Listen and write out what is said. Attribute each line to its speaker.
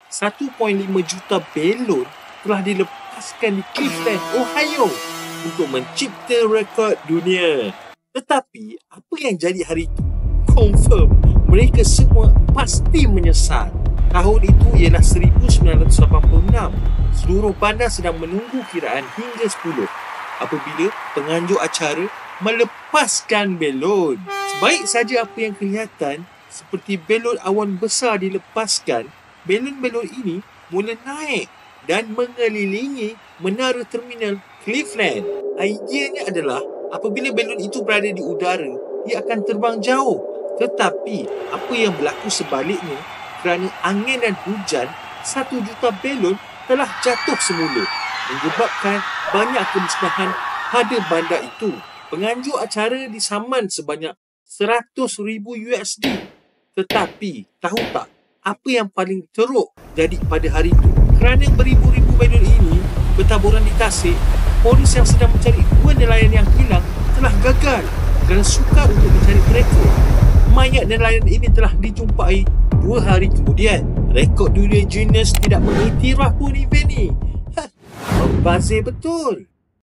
Speaker 1: 1.5 juta belon telah dilepaskan di Cleveland, Ohio untuk mencipta rekod dunia. Tetapi, apa yang jadi hari itu? Confirm, mereka semua pasti menyesal. Tahun itu ialah 1986. Seluruh bandar sedang menunggu kiraan hingga 10 apabila penganjur acara melepaskan belon. Sebaik saja apa yang kelihatan seperti belon awan besar dilepaskan, belon-belon ini mula naik dan mengelilingi menara terminal Cleveland. Ideanya adalah apabila belon itu berada di udara, ia akan terbang jauh. Tetapi apa yang berlaku sebaliknya, kerana angin dan hujan, 1 juta belon telah jatuh semula, menyebabkan banyak kemusnahan pada bandar itu. Penganjur acara disaman sebanyak $100,000. Tetapi, tahu tak apa yang paling teruk jadi pada hari itu? Kerana beribu-ribu belon ini bertaburan di tasik, polis yang sedang mencari 2 nelayan yang hilang telah gagal kerana sukar untuk mencari mereka. Mayat nelayan ini telah dijumpai 2 hari kemudian. Rekod dunia Guinness tidak mengiktiraf pun event ni. Membazir betul.